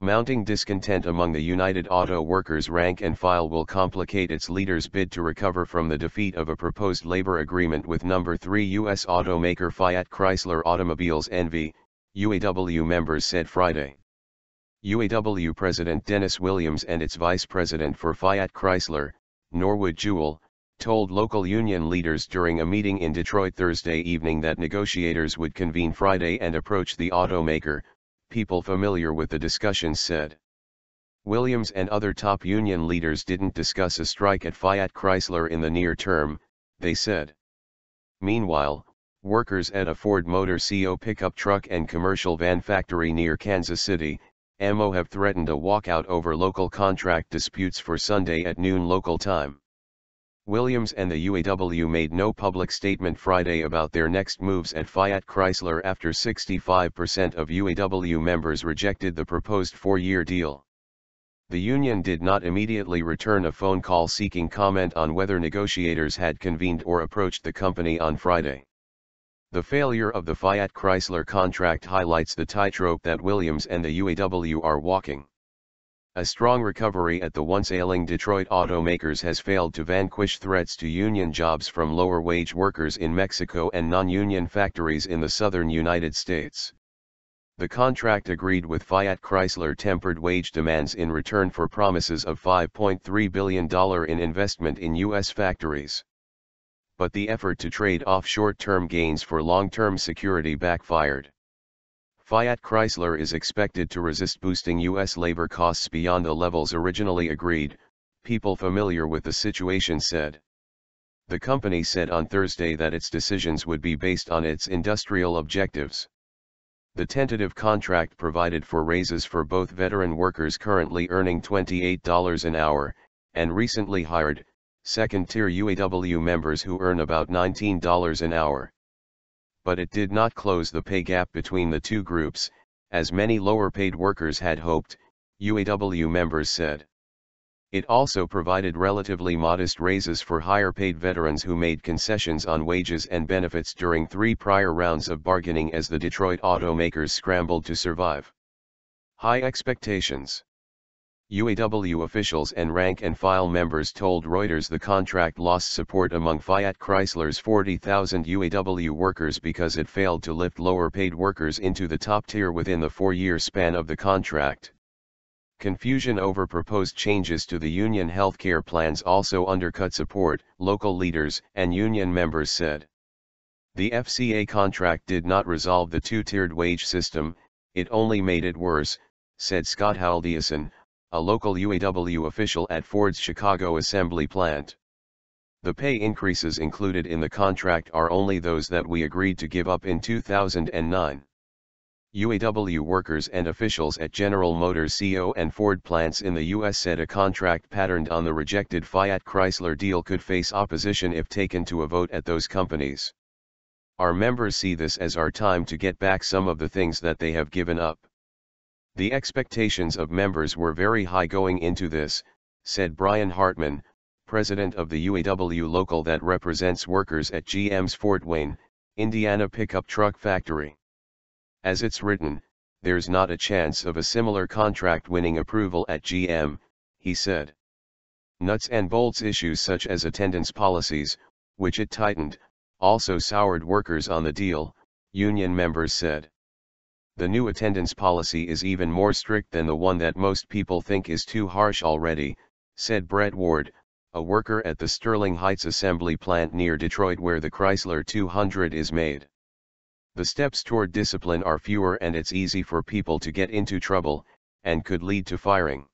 Mounting discontent among the United Auto Workers rank and file will complicate its leaders' bid to recover from the defeat of a proposed labor agreement with No. 3 U.S. automaker Fiat Chrysler Automobiles NV, UAW members said Friday. UAW President Dennis Williams and its Vice President for Fiat Chrysler, Norwood Jewell, told local union leaders during a meeting in Detroit Thursday evening that negotiators would convene Friday and approach the automaker, people familiar with the discussions said. Williams and other top union leaders didn't discuss a strike at Fiat Chrysler in the near term, they said. Meanwhile, workers at a Ford Motor Co. pickup truck and commercial van factory near Kansas City, MO have threatened a walkout over local contract disputes for Sunday at noon local time. Williams and the UAW made no public statement Friday about their next moves at Fiat Chrysler after 65% of UAW members rejected the proposed four-year deal. The union did not immediately return a phone call seeking comment on whether negotiators had convened or approached the company on Friday. The failure of the Fiat Chrysler contract highlights the tightrope that Williams and the UAW are walking. A strong recovery at the once ailing Detroit automakers has failed to vanquish threats to union jobs from lower-wage workers in Mexico and non-union factories in the southern United States. The contract agreed with Fiat Chrysler tempered wage demands in return for promises of $5.3 billion in investment in U.S. factories. But the effort to trade off short-term gains for long-term security backfired. Fiat Chrysler is expected to resist boosting U.S. labor costs beyond the levels originally agreed, people familiar with the situation said. The company said on Thursday that its decisions would be based on its industrial objectives. The tentative contract provided for raises for both veteran workers currently earning $28 an hour, and recently hired, second-tier UAW members who earn about $19 an hour. But it did not close the pay gap between the two groups, as many lower-paid workers had hoped, UAW members said. It also provided relatively modest raises for higher-paid veterans who made concessions on wages and benefits during 3 prior rounds of bargaining as the Detroit automakers scrambled to survive. High expectations. UAW officials and rank-and-file members told Reuters the contract lost support among Fiat Chrysler's 40,000 UAW workers because it failed to lift lower-paid workers into the top tier within the 4-year span of the contract. Confusion over proposed changes to the union healthcare plans also undercut support, local leaders and union members said. The FCA contract did not resolve the two-tiered wage system, it only made it worse, said Scott Haldiason, a local UAW official at Ford's Chicago assembly plant. The pay increases included in the contract are only those that we agreed to give up in 2009. UAW workers and officials at General Motors Co. and Ford plants in the U.S. said a contract patterned on the rejected Fiat Chrysler deal could face opposition if taken to a vote at those companies. Our members see this as our time to get back some of the things that they have given up. The expectations of members were very high going into this, said Brian Hartman, president of the UAW local that represents workers at GM's Fort Wayne, Indiana pickup truck factory. As it's written, there's not a chance of a similar contract winning approval at GM, he said. Nuts and bolts issues such as attendance policies, which it tightened, also soured workers on the deal, union members said. The new attendance policy is even more strict than the one that most people think is too harsh already, said Brett Ward, a worker at the Sterling Heights assembly plant near Detroit where the Chrysler 200 is made. The steps toward discipline are fewer and it's easy for people to get into trouble, and could lead to firing.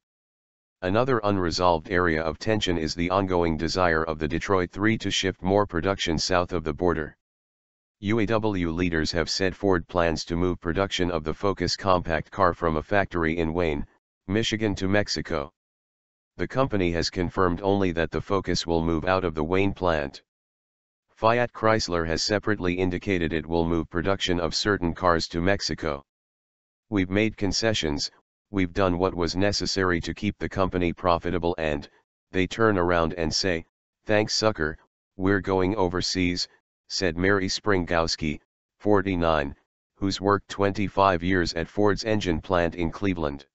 Another unresolved area of tension is the ongoing desire of the Detroit 3 to shift more production south of the border. UAW leaders have said Ford plans to move production of the Focus compact car from a factory in Wayne, Michigan to Mexico. The company has confirmed only that the Focus will move out of the Wayne plant. Fiat Chrysler has separately indicated it will move production of certain cars to Mexico. We've made concessions, we've done what was necessary to keep the company profitable and, they turn around and say, thanks sucker, we're going overseas, said Mary Springowski, 49, who's worked 25 years at Ford's engine plant in Cleveland.